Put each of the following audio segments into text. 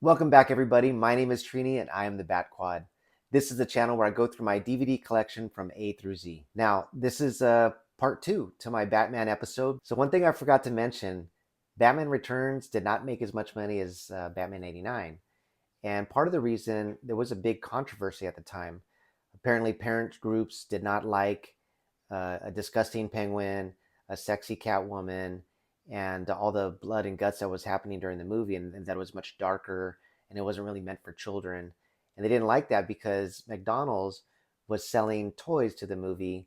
Welcome back, everybody. My name is Trini, and I am the Batquad. This is the channel where I go through my DVD collection from A through Z. Now, this is part two to my Batman episode. So one thing I forgot to mention, Batman Returns did not make as much money as Batman 89. And part of the reason, there was a big controversy at the time. Apparently, parent groups did not like a disgusting penguin, a sexy Catwoman, and all the blood and guts that was happening during the movie, and that it was much darker and it wasn't really meant for children. And they didn't like that because McDonald's was selling toys to the movie,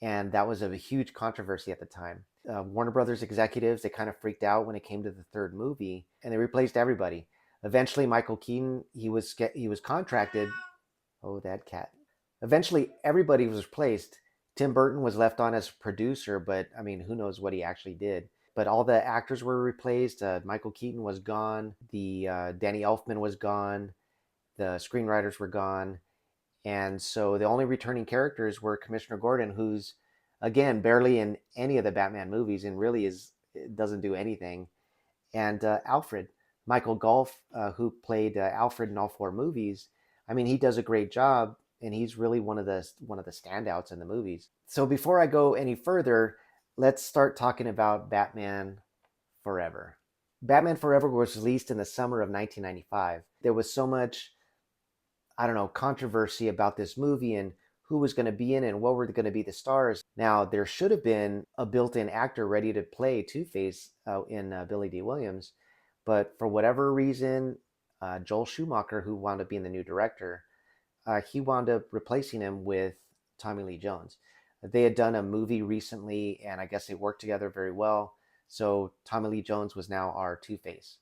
and that was a huge controversy at the time. Warner Brothers executives, they kind of freaked out when it came to the third movie, and they replaced everybody. Eventually, Michael Keaton, he was contracted. Oh, that cat. Eventually, everybody was replaced. Tim Burton was left on as producer, but I mean, who knows what he actually did. But all the actors were replaced. Michael Keaton was gone. The Danny Elfman was gone. The screenwriters were gone. And so the only returning characters were Commissioner Gordon, who's, again, barely in any of the Batman movies and really doesn't do anything. And Alfred, Michael Golf, who played Alfred in all four movies. I mean, he does a great job, and he's really one of the standouts in the movies. So before I go any further, let's start talking about Batman Forever. Batman Forever was released in the summer of 1995. There was so much, I don't know, controversy about this movie and who was going to be in it and what were going to be the stars. Now, there should have been a built-in actor ready to play Two-Face in Billy D. Williams, but for whatever reason, Joel Schumacher, who wound up being the new director, he wound up replacing him with Tommy Lee Jones. They had done a movie recently, and I guess they worked together very well. So Tommy Lee Jones was now our Two-Face.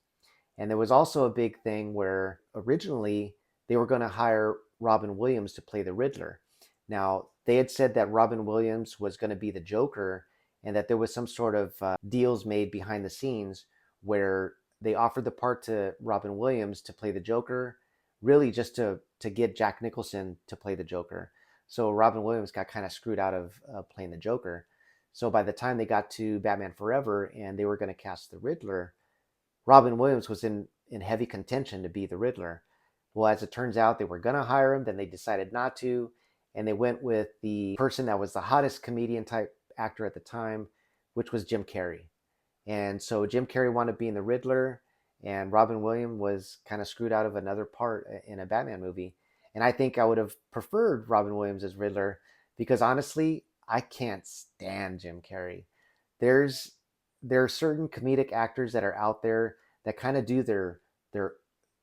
And there was also a big thing where originally they were going to hire Robin Williams to play the Riddler. Now, they had said that Robin Williams was going to be the Joker and that there was some sort of deals made behind the scenes where they offered the part to Robin Williams to play the Joker, really just to get Jack Nicholson to play the Joker. So Robin Williams got kind of screwed out of playing the Joker. So by the time they got to Batman Forever and they were going to cast the Riddler, Robin Williams was in heavy contention to be the Riddler. Well, as it turns out, they were going to hire him, then they decided not to, and they went with the person that was the hottest comedian type actor at the time, which was Jim Carrey. And so Jim Carrey wanted to be in the Riddler, and Robin Williams was kind of screwed out of another part in a Batman movie. And I think I would have preferred Robin Williams as Riddler because honestly, I can't stand Jim Carrey. There's there are certain comedic actors that are out there that kind of do their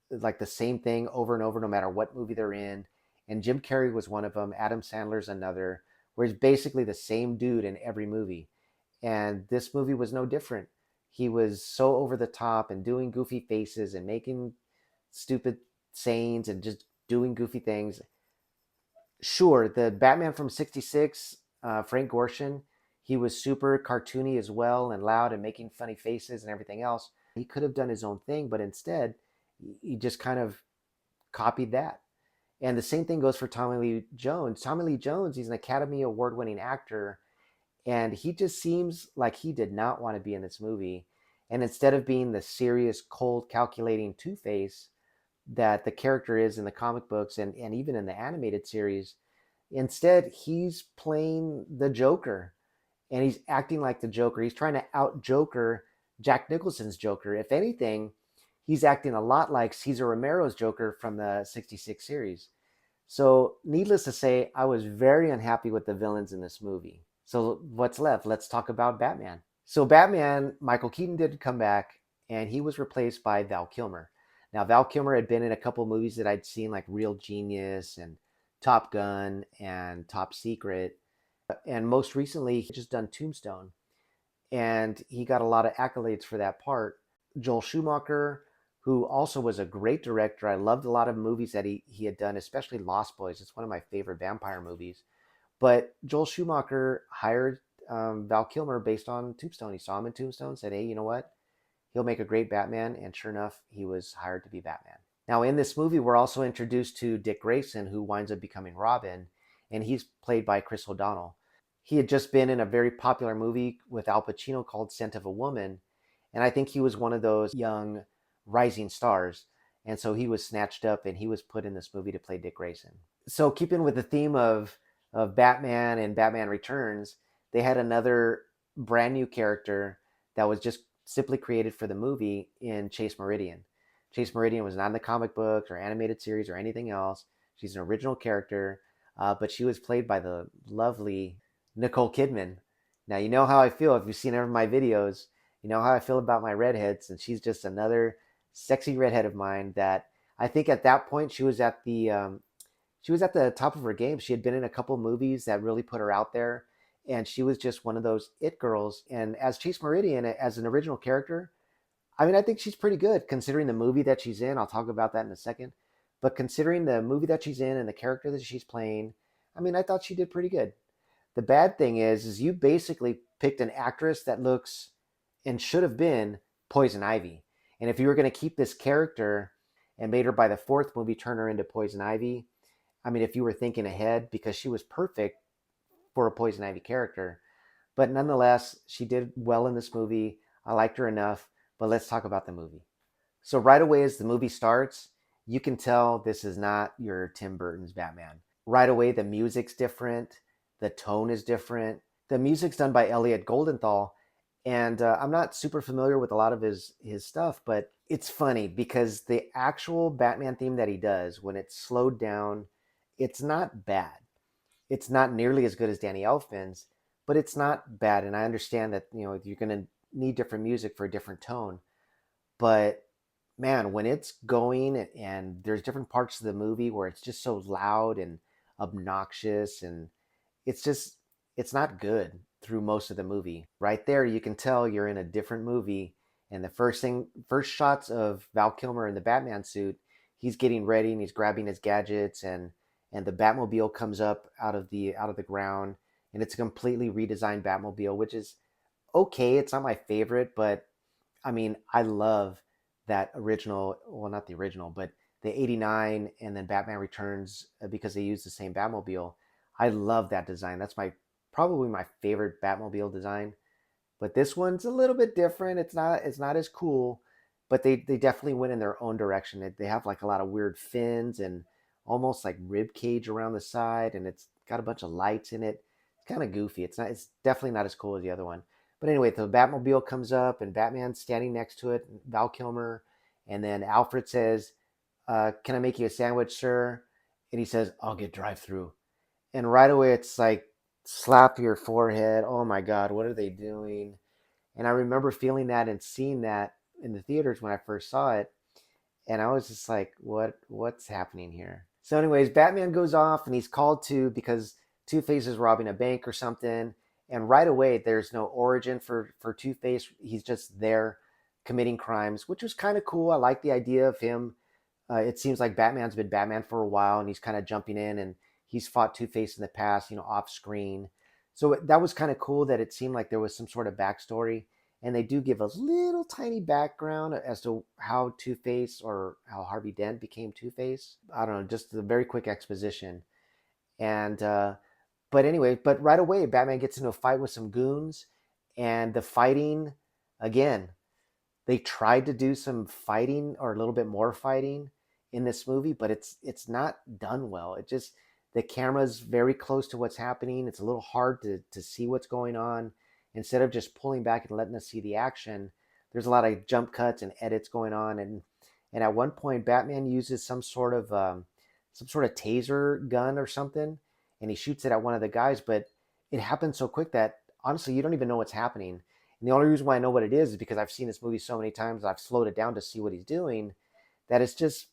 like the same thing over and over, no matter what movie they're in. And Jim Carrey was one of them. Adam Sandler's another, where he's basically the same dude in every movie. And this movie was no different. He was so over the top and doing goofy faces and making stupid sayings and just doing goofy things. Sure, the Batman from '66, Frank Gorshin, he was super cartoony as well and loud and making funny faces and everything else. He could have done his own thing, but instead, he just kind of copied that. And the same thing goes for Tommy Lee Jones. Tommy Lee Jones, he's an Academy Award winning actor, and he just seems like he did not want to be in this movie. And instead of being the serious, cold, calculating Two Face that the character is in the comic books and even in the animated series, instead, he's playing the Joker and he's acting like the Joker. He's trying to out Joker Jack Nicholson's Joker. If anything, he's acting a lot like Cesar Romero's Joker from the '66 series. So, needless to say, I was very unhappy with the villains in this movie. So, what's left? Let's talk about Batman. So, Batman, Michael Keaton did come back and he was replaced by Val Kilmer. Now, Val Kilmer had been in a couple movies that I'd seen, like Real Genius and Top Gun and Top Secret. And most recently, he just done Tombstone. And he got a lot of accolades for that part. Joel Schumacher, who also was a great director. I loved a lot of movies that he had done, especially Lost Boys. It's one of my favorite vampire movies. But Joel Schumacher hired Val Kilmer based on Tombstone. He saw him in Tombstone, said, hey, you know what? He'll make a great Batman. And sure enough, he was hired to be Batman. Now, in this movie, we're also introduced to Dick Grayson, who winds up becoming Robin, and he's played by Chris O'Donnell. He had just been in a very popular movie with Al Pacino called Scent of a Woman, and I think he was one of those young rising stars. And so he was snatched up and he was put in this movie to play Dick Grayson. So keeping with the theme of Batman and Batman Returns, they had another brand new character that was just simply created for the movie in Chase Meridian. Chase Meridian was not in the comic books or animated series or anything else. She's an original character, but she was played by the lovely Nicole Kidman. Now, you know how I feel if you've seen any of my videos. You know how I feel about my redheads, and she's just another sexy redhead of mine that I think at that point she was at the top of her game. She had been in a couple movies that really put her out there, and she was just one of those it girls. And as Chase Meridian, as an original character, I mean, I think she's pretty good considering the movie that she's in. I'll talk about that in a second. But considering the movie that she's in and the character that she's playing, I mean, I thought she did pretty good. The bad thing is you basically picked an actress that looks and should have been Poison Ivy. And if you were going to keep this character and made her by the fourth movie turn her into Poison Ivy, I mean, if you were thinking ahead, because she was perfect for a Poison Ivy character. But nonetheless, she did well in this movie. I liked her enough. But let's talk about the movie. So right away as the movie starts, you can tell this is not your Tim Burton's Batman. Right away, the music's different. The tone is different. The music's done by Elliot Goldenthal. And I'm not super familiar with a lot of his stuff, but it's funny because the actual Batman theme that he does, when it's slowed down, it's not bad. It's not nearly as good as Danny Elfman's, but it's not bad. And I understand that you're going to need different music for a different tone. But man, when it's going and there's different parts of the movie where it's just so loud and obnoxious and it's just it's not good through most of the movie. Right there you can tell you're in a different movie. And the first shots of Val Kilmer in the Batman suit, he's getting ready and he's grabbing his gadgets and the Batmobile comes up out of the ground, and it's a completely redesigned Batmobile, which is okay. It's not my favorite, but I mean, I love that original, well, not the original, but the 89 and then Batman Returns because they use the same Batmobile. I love that design. That's my probably my favorite Batmobile design. But this one's a little bit different. It's not as cool, but they definitely went in their own direction. They have like a lot of weird fins and almost like rib cage around the side, and it's got a bunch of lights in it. It's kind of goofy. It's definitely not as cool as the other one. But anyway, the Batmobile comes up and Batman's standing next to it, Val Kilmer, and then Alfred says, "Can I make you a sandwich, sir?" And he says, "I'll get drive-through." And right away, it's like slap your forehead. Oh my God, what are they doing? And I remember feeling that and seeing that in the theaters when I first saw it. And I was just like, what's happening here? So, anyways, Batman goes off and he's called to because Two-Face is robbing a bank or something. And right away, there's no origin for Two-Face. He's just there committing crimes, which was kind of cool. I like the idea of him. It seems like Batman's been Batman for a while, and he's kind of jumping in, and he's fought Two-Face in the past, off screen. So that was kind of cool that it seemed like there was some sort of backstory, and they do give a little tiny background as to how Two-Face or how Harvey Dent became Two-Face. I don't know, just a very quick exposition. And but anyway, but right away, Batman gets into a fight with some goons, and the fighting again they tried to do some fighting or a little bit more fighting in this movie, but it's not done well. It just the camera's very close to what's happening. It's a little hard to see what's going on. Instead of just pulling back and letting us see the action, there's a lot of jump cuts and edits going on. And at one point, Batman uses some sort of taser gun or something, and he shoots it at one of the guys. But it happens so quick that honestly, you don't even know what's happening. And the only reason why I know what it is because I've seen this movie so many times, I've slowed it down to see what he's doing, that it's just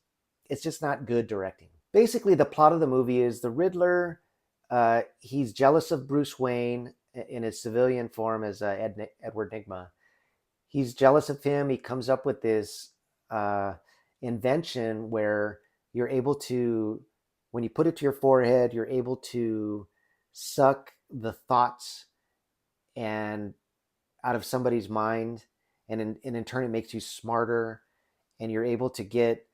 not good directing. Basically, the plot of the movie is the Riddler. He's jealous of Bruce Wayne in his civilian form as Edward Nygma. He's jealous of him. He comes up with this invention where you're able to, when you put it to your forehead, you're able to suck the thoughts and out of somebody's mind, and in turn it makes you smarter, and you're able to get,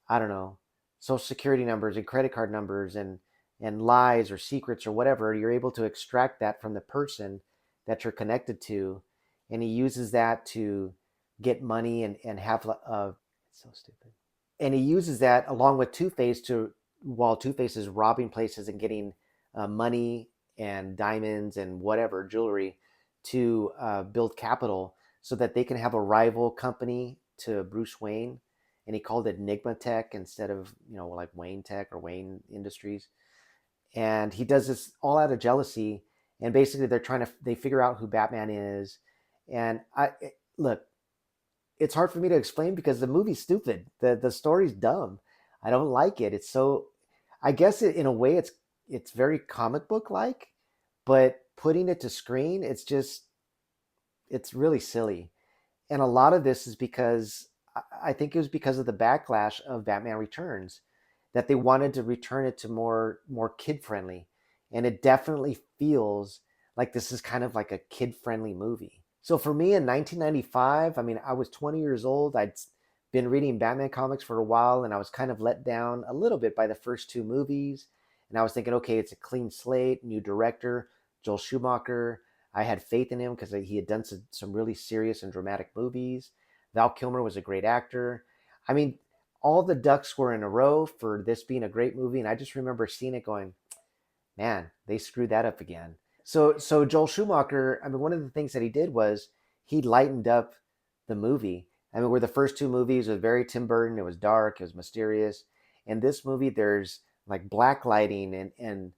I don't know, social security numbers and credit card numbers and lies or secrets or whatever. You're able to extract that from the person that you're connected to, and he uses that to get money and have it's so stupid. And he uses that along with Two-Face to while Two-Face is robbing places and getting money and diamonds and whatever jewelry to build capital so that they can have a rival company to Bruce Wayne. And he called it Enigma Tech instead of like Wayne Tech or Wayne Industries. And he does this all out of jealousy. And basically, they figure out who Batman is. And look, it's hard for me to explain because the movie's stupid. The story's dumb. I don't like it. It's so I guess in a way it's very comic book like, but putting it to screen, it's really silly. And a lot of this is because I think it was because of the backlash of Batman Returns that they wanted to return it to more kid friendly. And it definitely feels like this is kind of like a kid friendly movie. So for me in 1995, I mean, I was 20 years old. I'd been reading Batman comics for a while, and I was kind of let down a little bit by the first two movies. And I was thinking, okay, it's a clean slate, new director, Joel Schumacher. I had faith in him because he had done some really serious and dramatic movies. Val Kilmer was a great actor. I mean, all the ducks were in a row for this being a great movie. And I just remember seeing it going, man, they screwed that up again. So Joel Schumacher, I mean, one of the things that he did was he lightened up the movie. I mean, where the first two movies was very Tim Burton, it was dark, it was mysterious. In this movie, there's like black lighting and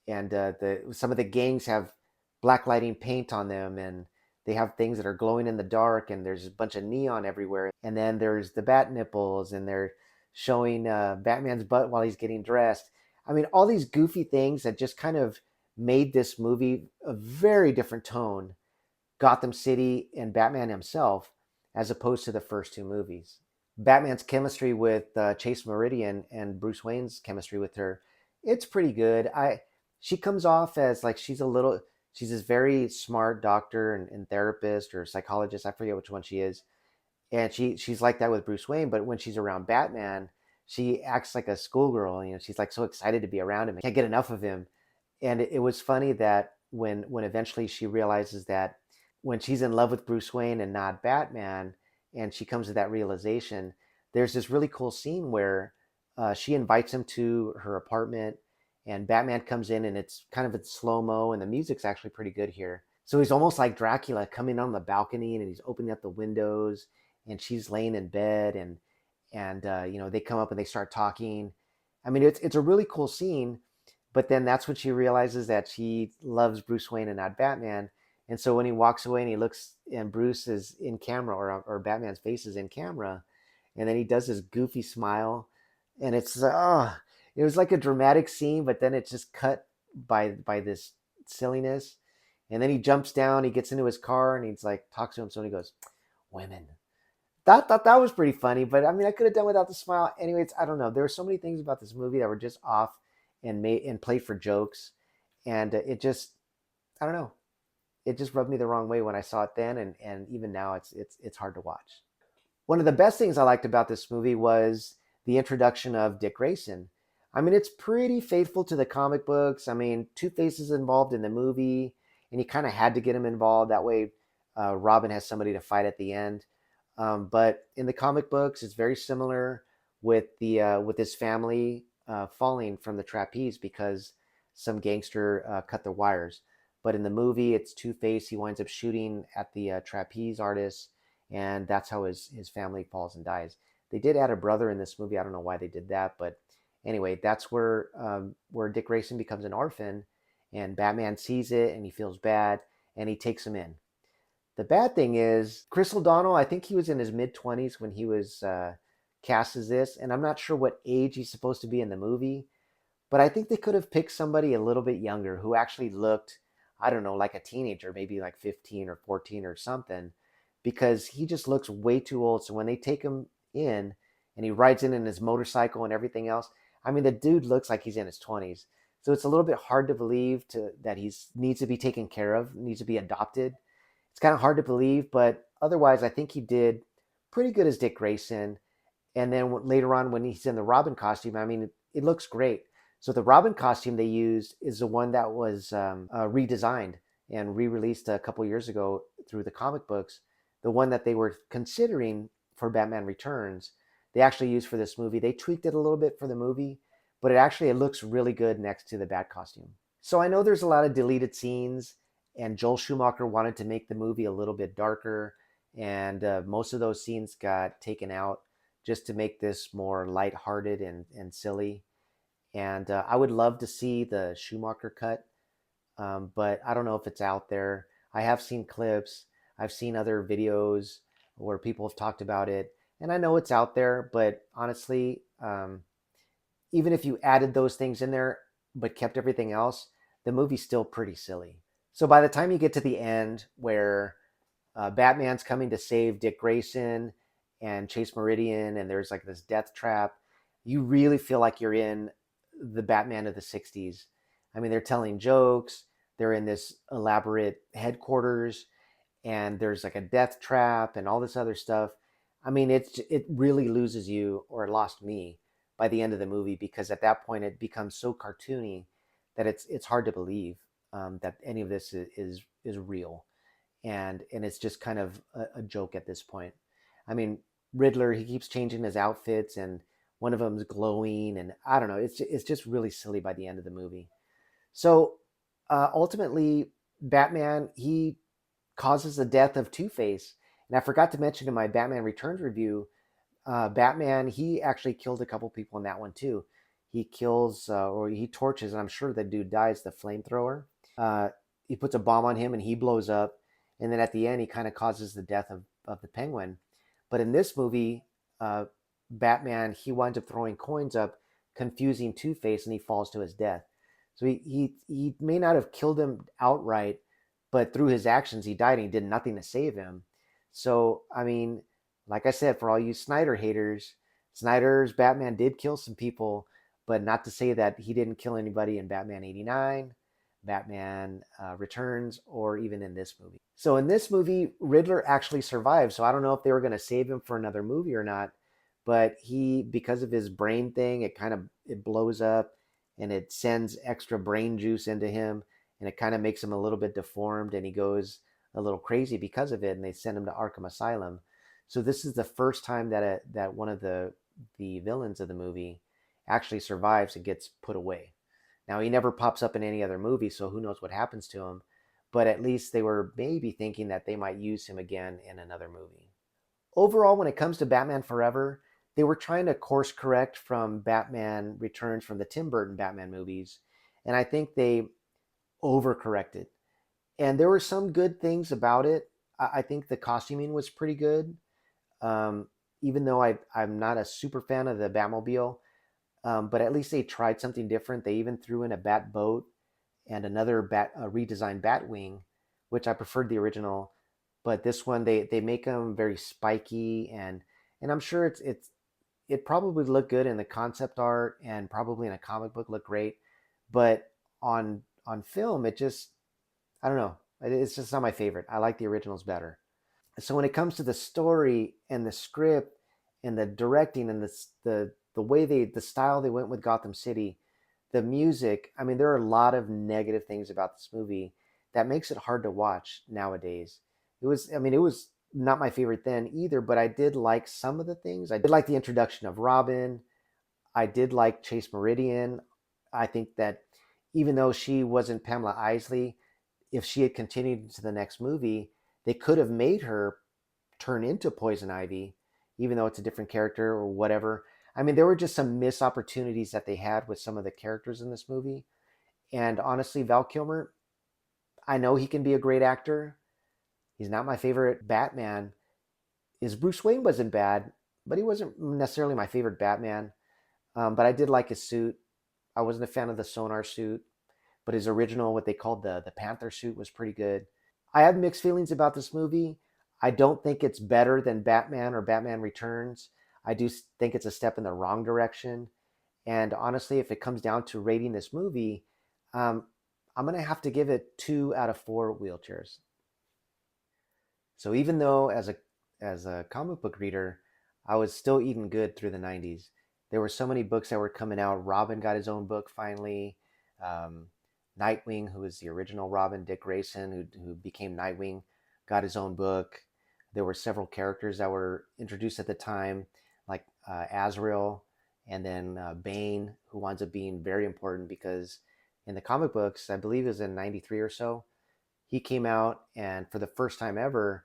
the some of the gangs have black lighting paint on them, and they have things that are glowing in the dark, and there's a bunch of neon everywhere. And then there's the bat nipples, and they're showing Batman's butt while he's getting dressed. I mean, all these goofy things that just kind of made this movie a very different tone, Gotham City and Batman himself, as opposed to the first two movies. Batman's chemistry with Chase Meridian and Bruce Wayne's chemistry with her, it's pretty good. She comes off as like she's this very smart doctor and therapist or psychologist. I forget which one she is, and she's like that with Bruce Wayne. But when she's around Batman, she acts like a schoolgirl. She's like so excited to be around him, can't get enough of him. And it was funny that when eventually she realizes that when she's in love with Bruce Wayne and not Batman, and she comes to that realization, there's this really cool scene where she invites him to her apartment, and Batman comes in, and it's kind of in slow mo, and the music's actually pretty good here. So he's almost like Dracula coming on the balcony, and he's opening up the windows, and she's laying in bed, and they come up and they start talking. I mean, it's a really cool scene, but then that's when she realizes that she loves Bruce Wayne and not Batman. And so when he walks away and he looks and Bruce is in camera or Batman's face is in camera, and then he does this goofy smile, and it was like a dramatic scene, but then it's just cut by this silliness. And then he jumps down, he gets into his car, and he's like talks to him, so he goes, "Women." Thought that was pretty funny, but I mean, I could have done without the smile. Anyways, I don't know. There were so many things about this movie that were just off and made and played for jokes, and it just, I don't know. It just rubbed me the wrong way when I saw it then, and even now it's hard to watch. One of the best things I liked about this movie was the introduction of Dick Grayson. I mean, it's pretty faithful to the comic books. I mean, Two-Face is involved in the movie, and you kind of had to get him involved. That way, Robin has somebody to fight at the end. But in the comic books, it's very similar with his family falling from the trapeze because some gangster cut the wires. But in the movie, it's Two-Face. He winds up shooting at the trapeze artist, and that's how his family falls and dies. They did add a brother in this movie. I don't know why they did that, but anyway, that's where Dick Grayson becomes an orphan, and Batman sees it and he feels bad and he takes him in. The bad thing is Chris O'Donnell. I think he was in his mid-20s when he was cast as this, and I'm not sure what age he's supposed to be in the movie. But I think they could have picked somebody a little bit younger who actually looked, I don't know, like a teenager, maybe like 15 or 14 or something, because he just looks way too old. So when they take him in and he rides in his motorcycle and everything else, I mean, the dude looks like he's in his 20s. So it's a little bit hard to believe that he needs to be taken care of, needs to be adopted. It's kind of hard to believe, but otherwise, I think he did pretty good as Dick Grayson. And then later on, when he's in the Robin costume, I mean, it looks great. So the Robin costume they used is the one that was redesigned and re-released a couple years ago through the comic books. The one that they were considering for Batman Returns. they actually used for this movie. They tweaked it a little bit for the movie, but it looks really good next to the Bat costume. So I know there's a lot of deleted scenes, and Joel Schumacher wanted to make the movie a little bit darker, and most of those scenes got taken out just to make this more lighthearted and silly. And I would love to see the Schumacher cut, but I don't know if it's out there. I have seen clips, I've seen other videos where people have talked about it, and I know it's out there, but honestly, even if you added those things in there but kept everything else, the movie's still pretty silly. So by the time you get to the end where Batman's coming to save Dick Grayson and Chase Meridian, and there's like this death trap, you really feel like you're in the Batman of the 60s. I mean, they're telling jokes, they're in this elaborate headquarters, and there's like a death trap and all this other stuff. I mean, it really loses you, or lost me, by the end of the movie, because at that point it becomes so cartoony that it's hard to believe that any of this is real, and it's just kind of a joke at this point. I mean, Riddler, he keeps changing his outfits, and one of them's glowing, and I don't know, it's just really silly by the end of the movie. So ultimately, Batman, he causes the death of Two-Face. And I forgot to mention in my Batman Returns review, Batman, he actually killed a couple people in that one too. He kills, or he torches, and I'm sure the dude dies, the flamethrower. He puts a bomb on him and he blows up. And then at the end, he kind of causes the death of the Penguin. But in this movie, uh, Batman, he winds up throwing coins up, confusing Two-Face, and he falls to his death. So he may not have killed him outright, but through his actions, he died and he did nothing to save him. So, I mean, like I said, for all you Snyder haters, Snyder's Batman did kill some people, but not to say that he didn't kill anybody in Batman 89, Batman Returns, or even in this movie. So in this movie, Riddler actually survived. So I don't know if they were going to save him for another movie or not, but he, because of his brain thing, it blows up and it sends extra brain juice into him, and it kind of makes him a little bit deformed, and he goes a little crazy because of it, and they send him to Arkham Asylum. So this is the first time that one of the villains of the movie actually survives and gets put away. Now he never pops up in any other movie, so who knows what happens to him, but at least they were maybe thinking that they might use him again in another movie. Overall, when it comes to Batman Forever, they were trying to course correct from Batman Returns, from the Tim Burton Batman movies, and I think they overcorrected. And there were some good things about it. I think the costuming was pretty good. Um, Even though I'm not a super fan of the Batmobile, but at least they tried something different. They even threw in a bat boat and another redesigned Batwing, which I preferred the original. But this one, they make them very spiky, and I'm sure it probably looked good in the concept art, and probably in a comic book looked great. But on film, it just, I don't know. It's just not my favorite. I like the originals better. So when it comes to the story and the script and the directing and the way the style they went with Gotham City, the music, I mean, there are a lot of negative things about this movie that makes it hard to watch nowadays. It was not my favorite then either, but I did like some of the things. I did like the introduction of Robin. I did like Chase Meridian. I think that even though she wasn't Pamela Isley, if she had continued into the next movie, they could have made her turn into Poison Ivy, even though it's a different character or whatever. I mean, there were just some missed opportunities that they had with some of the characters in this movie. And honestly, Val Kilmer, I know he can be a great actor. He's not my favorite Batman. His Bruce Wayne wasn't bad, but he wasn't necessarily my favorite Batman. But I did like his suit. I wasn't a fan of the sonar suit, but his original, what they called the Panther suit, was pretty good. I have mixed feelings about this movie. I don't think it's better than Batman or Batman Returns. I do think it's a step in the wrong direction. And honestly, if it comes down to rating this movie, um, I'm going to have to give it 2 out of 4 wheelchairs. So even though as a comic book reader, I was still eating good through the 90s. There were so many books that were coming out. Robin got his own book finally. Um, Nightwing, who was the original Robin, Dick Grayson, who became Nightwing, got his own book. There were several characters that were introduced at the time, like Azrael, and then Bane, who winds up being very important because in the comic books, I believe it was in '93 or so, he came out and for the first time ever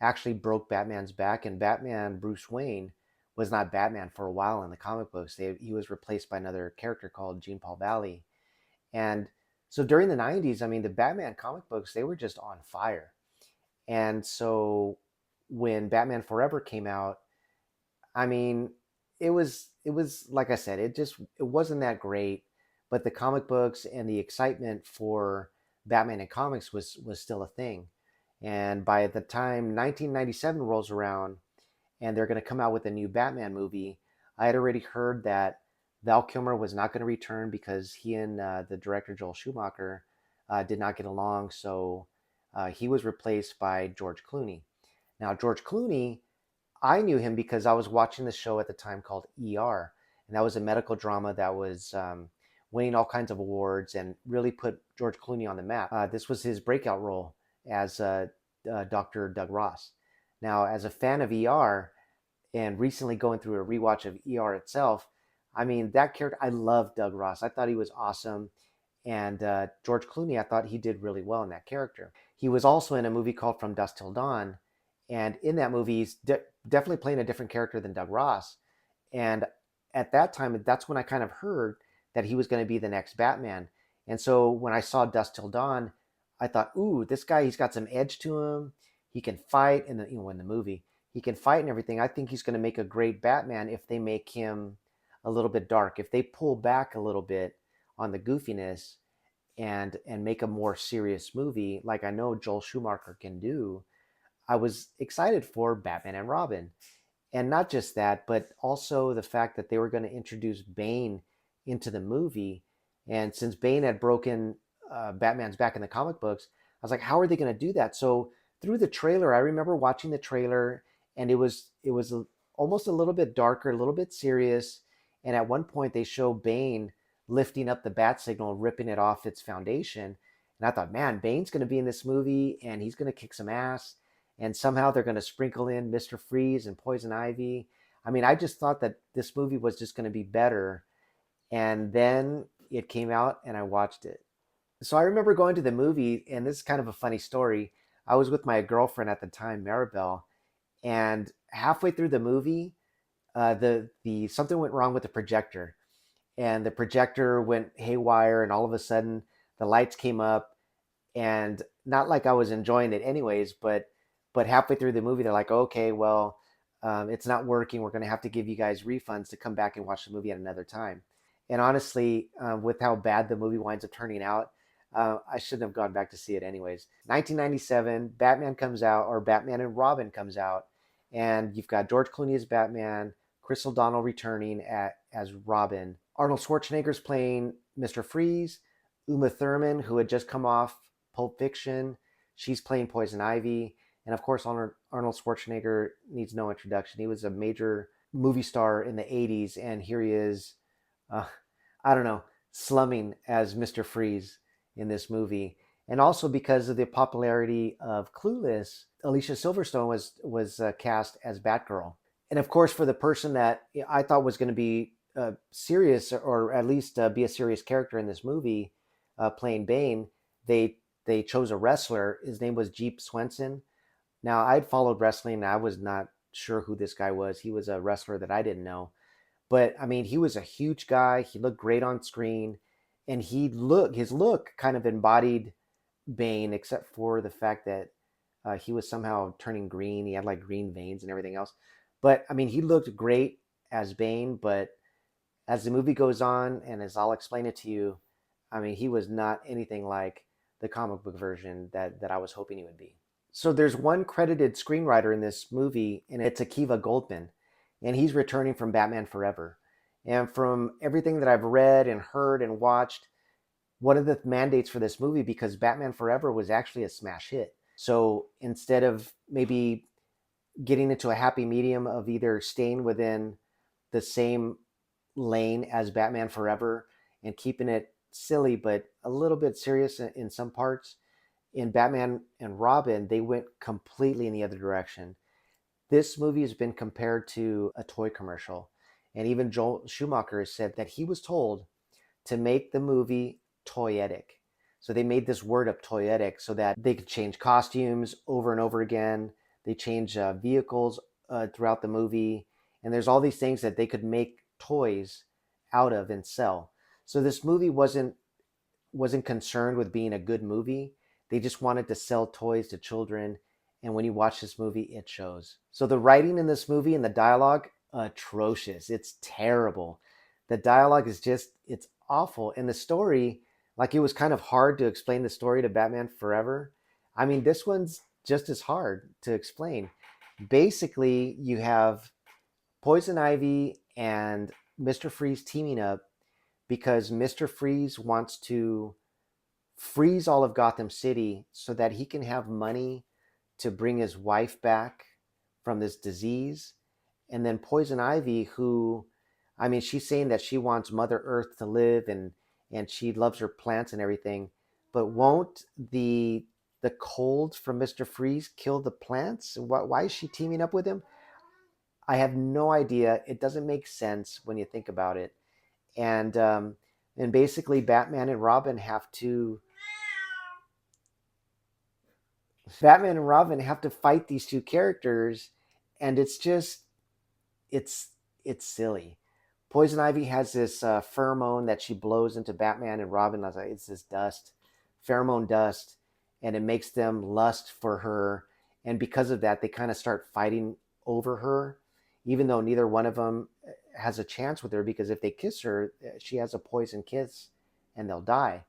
actually broke Batman's back, and Batman Bruce Wayne was not Batman for a while in the comic books. He was replaced by another character called Jean Paul Valley. And so during the '90s, I mean, the Batman comic books, they were just on fire. And so when Batman Forever came out, I mean, it was like I said, it wasn't that great, but the comic books and the excitement for Batman and comics was still a thing. And by the time 1997 rolls around and they're going to come out with a new Batman movie, I had already heard that Val Kilmer was not going to return because he and the director Joel Schumacher did not get along. So he was replaced by George Clooney. Now, George Clooney, I knew him because I was watching the show at the time called ER, and that was a medical drama that was winning all kinds of awards and really put George Clooney on the map. This was his breakout role as Dr. Doug Ross. Now, as a fan of ER and recently going through a rewatch of ER itself, I mean, that character, I loved Doug Ross. I thought he was awesome. And George Clooney, I thought he did really well in that character. He was also in a movie called From Dusk Till Dawn. And in that movie, he's definitely playing a different character than Doug Ross. And at that time, that's when I kind of heard that he was going to be the next Batman. And so when I saw Dusk Till Dawn, I thought, ooh, this guy, he's got some edge to him. He can fight in in the movie. He can fight and everything. I think he's going to make a great Batman if they make him a little bit dark. If they pull back a little bit on the goofiness and make a more serious movie, like I know Joel Schumacher can do, I was excited for Batman and Robin. And not just that, but also the fact that they were going to introduce Bane into the movie. And since Bane had broken Batman's back in the comic books, I was like, how are they going to do that? So through the trailer, I remember watching the trailer, and it was almost a little bit darker, a little bit serious. And at one point, they show Bane lifting up the bat signal, ripping it off its foundation. And I thought, man, Bane's going to be in this movie, and he's going to kick some ass. And somehow they're going to sprinkle in Mr. Freeze and Poison Ivy. I mean, I just thought that this movie was just going to be better. And then it came out and I watched it. So I remember going to the movie, and this is kind of a funny story. I was with my girlfriend at the time, Maribel, and halfway through the movie, the something went wrong with the projector, and the projector went haywire, and all of a sudden the lights came up, and not like I was enjoying it anyways, but halfway through the movie they're like, okay, well, it's not working. We're going to have to give you guys refunds to come back and watch the movie at another time. And honestly, with how bad the movie winds up turning out, I shouldn't have gone back to see it anyways. 1997, Batman comes out, or Batman and Robin comes out, and you've got George Clooney as Batman, Chris O'Donnell returning as Robin. Arnold Schwarzenegger's playing Mr. Freeze. Uma Thurman, who had just come off Pulp Fiction, she's playing Poison Ivy. And of course, Arnold Schwarzenegger needs no introduction. He was a major movie star in the '80s, and here he is, uh, I don't know, slumming as Mr. Freeze in this movie. And also because of the popularity of Clueless, Alicia Silverstone was cast as Batgirl. And of course, for the person that I thought was going to be serious, or at least be a serious character in this movie, playing Bane, they chose a wrestler. His name was Jeep Swenson. Now, I'd followed wrestling, and I was not sure who this guy was. He was a wrestler that I didn't know. But I mean, he was a huge guy. He looked great on screen, and his look kind of embodied Bane, except for the fact that he was somehow turning green. He had like green veins and everything else. But I mean, he looked great as Bane. But as the movie goes on, and as I'll explain it to you, I mean, he was not anything like the comic book version that I was hoping he would be. So there's one credited screenwriter in this movie, and it's Akiva Goldman, and he's returning from Batman Forever. And from everything that I've read and heard and watched, one of the mandates for this movie, because Batman Forever was actually a smash hit. So instead of maybe getting into a happy medium of either staying within the same lane as Batman Forever and keeping it silly but a little bit serious in some parts, in Batman and Robin, they went completely in the other direction. This movie has been compared to a toy commercial. And even Joel Schumacher has said that he was told to make the movie toyetic. So they made this word up, toyetic, so that they could change costumes over and over again. They change vehicles throughout the movie. And there's all these things that they could make toys out of and sell. So this movie wasn't concerned with being a good movie. They just wanted to sell toys to children. And when you watch this movie, it shows. So the writing in this movie and the dialogue, atrocious. It's terrible. The dialogue is just, it's awful. And the story, like it was kind of hard to explain the story to Batman Forever. I mean, this one's just as hard to explain. Basically, you have Poison Ivy and Mr. Freeze teaming up because Mr. Freeze wants to freeze all of Gotham City so that he can have money to bring his wife back from this disease. And then Poison Ivy, who, I mean, she's saying that she wants Mother Earth to live and she loves her plants and everything. But won't the cold from Mr. Freeze kill the plants? Why is she teaming up with him? I have no idea. It doesn't make sense when you think about it. And and basically Batman and Robin have to fight these two characters, and it's just it's it's silly. Poison Ivy has this pheromone that she blows into Batman and Robin. It's this dust, pheromone dust, and it makes them lust for her. And because of that, they kind of start fighting over her, even though neither one of them has a chance with her. Because if they kiss her, she has a poison kiss, and they'll die.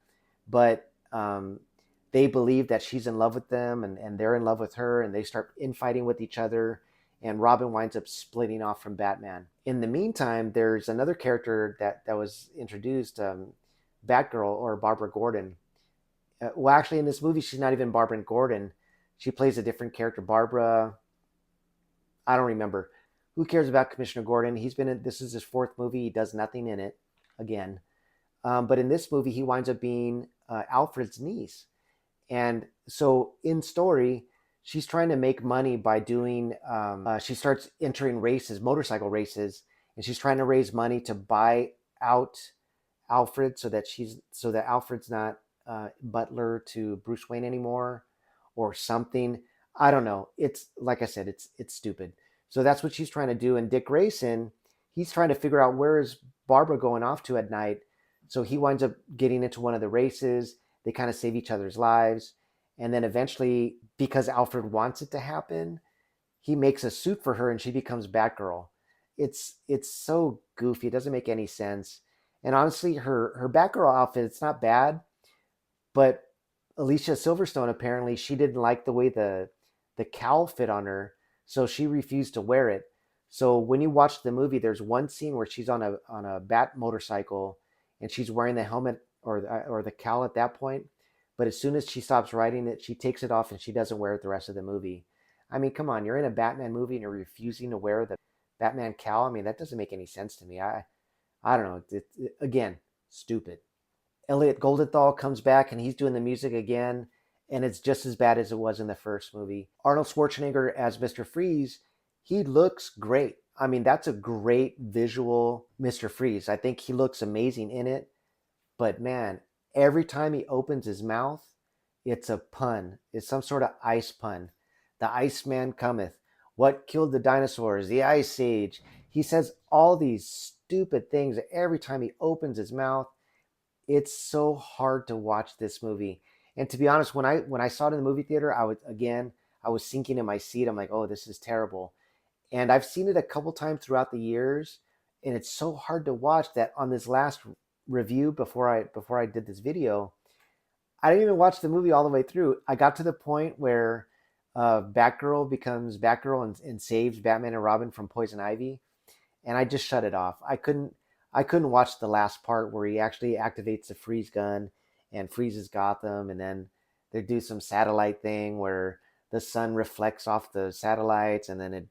But they believe that she's in love with them, and they're in love with her, and they start infighting with each other, and Robin winds up splitting off from Batman. In the meantime, there's another character that was introduced, Batgirl, or Barbara Gordon. Well, actually, in this movie, she's not even Barbara Gordon. She plays a different character, Barbara. I don't remember. Who cares about Commissioner Gordon? He's been in, this is his fourth movie. He does nothing in it again. But in this movie, he winds up being Alfred's niece. And so in story, she's trying to make money by doing, she starts entering races, motorcycle races, and she's trying to raise money to buy out Alfred so that Alfred's not butler to Bruce Wayne anymore or something. I don't know. It's like I said, it's stupid. So that's what she's trying to do. And Dick Grayson, he's trying to figure out where is Barbara going off to at night. So he winds up getting into one of the races. They kind of save each other's lives. And then eventually, because Alfred wants it to happen, he makes a suit for her and she becomes Batgirl. It's so goofy. It doesn't make any sense. And honestly, her Batgirl outfit, it's not bad, but Alicia Silverstone, apparently she didn't like the way the cowl fit on her, so she refused to wear it. So when you watch the movie, there's one scene where she's on a bat motorcycle and she's wearing the helmet or the cowl at that point. But as soon as she stops riding it, she takes it off and she doesn't wear it the rest of the movie. I mean, come on, you're in a Batman movie and you're refusing to wear the Batman cowl. I mean, that doesn't make any sense to me. I don't know. Again, stupid. Elliot Goldenthal comes back and he's doing the music again, and it's just as bad as it was in the first movie. Arnold Schwarzenegger as Mr. Freeze, he looks great. I mean, that's a great visual Mr. Freeze. I think he looks amazing in it. But man, every time he opens his mouth, it's a pun. It's some sort of ice pun. The Iceman cometh. What killed the dinosaurs? The Ice Age. He says all these stupid things every time he opens his mouth. It's so hard to watch this movie. And to be honest, when I saw it in the movie theater, I was sinking in my seat. I'm like, oh, this is terrible. And I've seen it a couple times throughout the years, and it's so hard to watch that on this last review before I did this video, I didn't even watch the movie all the way through. I got to the point where Batgirl becomes Batgirl and saves Batman and Robin from Poison Ivy, and I just shut it off. I couldn't watch the last part where he actually activates the freeze gun and freezes Gotham, and then they do some satellite thing where the sun reflects off the satellites, and then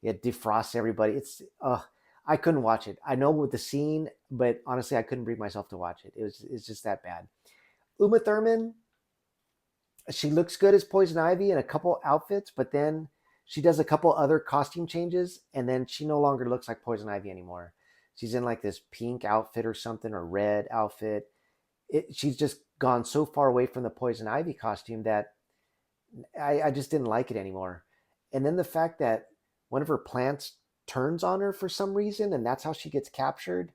it defrosts everybody. I couldn't watch it. I know with the scene, but honestly, I couldn't bring myself to watch it. It's just that bad. Uma Thurman, she looks good as Poison Ivy in a couple outfits, but then she does a couple other costume changes, and then she no longer looks like Poison Ivy anymore. She's in like this pink outfit or something, or red outfit. She's just gone so far away from the Poison Ivy costume that I just didn't like it anymore. And then the fact that one of her plants turns on her for some reason, and that's how she gets captured.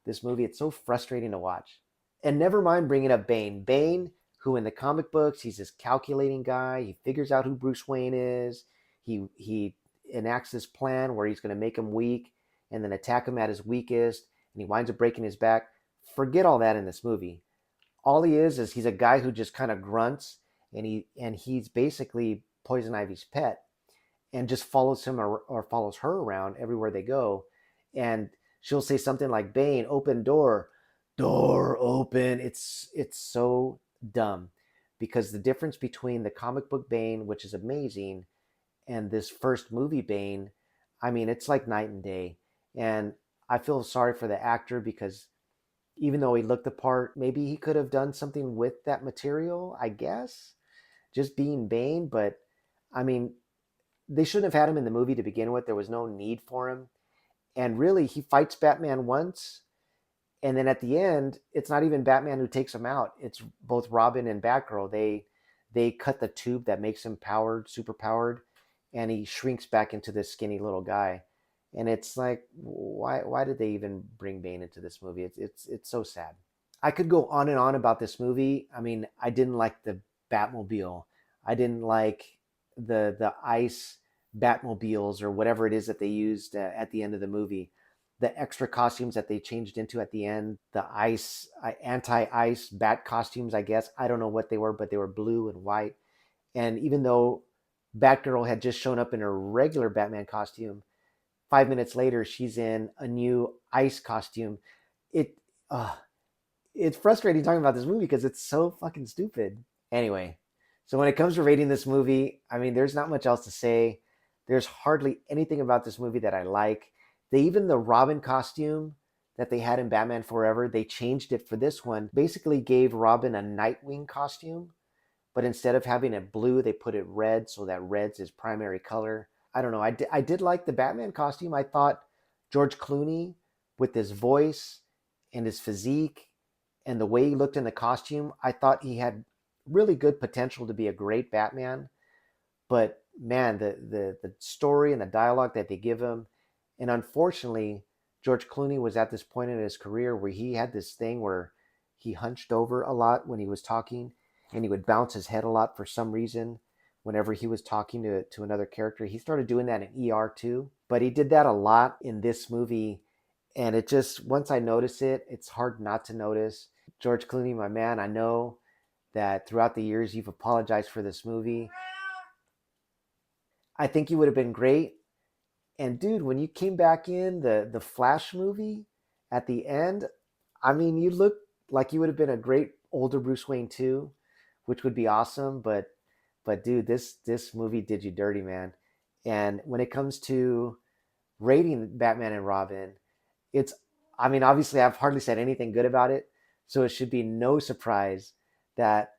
This movie, it's so frustrating to watch. And never mind bringing up Bane. Bane, who in the comic books, he's this calculating guy. He figures out who Bruce Wayne is. He enacts this plan where he's going to make him weak and then attack him at his weakest, and he winds up breaking his back. Forget all that in this movie. All he is he's a guy who just kind of grunts, and he's basically Poison Ivy's pet, and just follows him or follows her around everywhere they go. And she'll say something like, Bane, open door, door open. It's so dumb, because the difference between the comic book Bane, which is amazing, and this first movie Bane, I mean, it's like night and day. And I feel sorry for the actor, because even though he looked the part, maybe he could have done something with that material, I guess, just being Bane. But I mean, they shouldn't have had him in the movie to begin with. There was no need for him. And really, he fights Batman once, and then at the end, it's not even Batman who takes him out. It's both Robin and Batgirl. They cut the tube that makes him powered, super powered, and he shrinks back into this skinny little guy. And it's like, why did they even bring Bane into this movie? It's so sad. I could go on and on about this movie. I mean, I didn't like the Batmobile. I didn't like the ice Batmobiles or whatever it is that they used at the end of the movie. The extra costumes that they changed into at the end, the ice, anti-ice bat costumes, I guess. I don't know what they were, but they were blue and white. And even though Batgirl had just shown up in her regular Batman costume, 5 minutes later, she's in a new ice costume. It, uh, it's frustrating talking about this movie because it's so fucking stupid. Anyway, so when it comes to rating this movie, I mean, there's not much else to say. There's hardly anything about this movie that I like. Even the Robin costume that they had in Batman Forever, they changed it for this one. Basically gave Robin a Nightwing costume, but instead of having it blue, they put it red, so that red's his primary color. I don't know. I did like the Batman costume. I thought George Clooney, with his voice and his physique and the way he looked in the costume, I thought he had really good potential to be a great Batman. But man, the story and the dialogue that they give him, and unfortunately, George Clooney was at this point in his career where he had this thing where he hunched over a lot when he was talking, and he would bounce his head a lot for some reason whenever he was talking to another character. He started doing that in ER too, but he did that a lot in this movie. And it just, once I notice it, it's hard not to notice. George Clooney, my man, I know that throughout the years you've apologized for this movie. I think you would have been great. And dude, when you came back in the Flash movie at the end, I mean, you looked like you would have been a great older Bruce Wayne too, which would be awesome. But dude, this movie did you dirty, man. And when it comes to rating Batman and Robin, it's, I mean, obviously I've hardly said anything good about it, so it should be no surprise that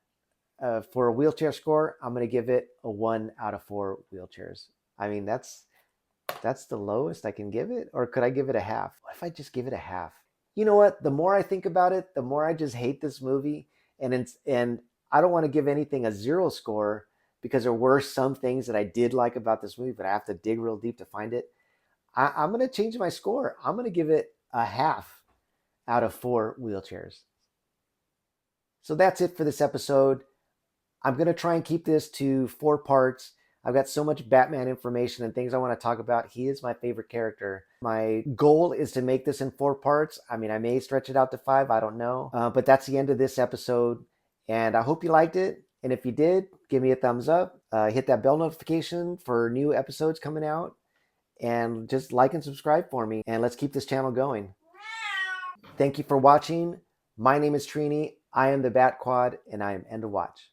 for a wheelchair score, I'm going to give it a 1 out of 4 wheelchairs. I mean, that's the lowest I can give it, or could I give it a half? What if I just give it a half? You know what? The more I think about it, the more I just hate this movie, and I don't want to give anything a 0 score, because there were some things that I did like about this movie, but I have to dig real deep to find it. I'm going to change my score. I'm going to give it a half out of 4 wheelchairs. So that's it for this episode. I'm going to try and keep this to 4 parts. I've got so much Batman information and things I want to talk about. He is my favorite character. My goal is to make this in 4 parts. I mean, I may stretch it out to 5. I don't know. But that's the end of this episode. And I hope you liked it. And if you did, give me a thumbs up. Hit that bell notification for new episodes coming out. And just like and subscribe for me. And let's keep this channel going. Thank you for watching. My name is Trini. I am the Batquad, and I am End of Watch.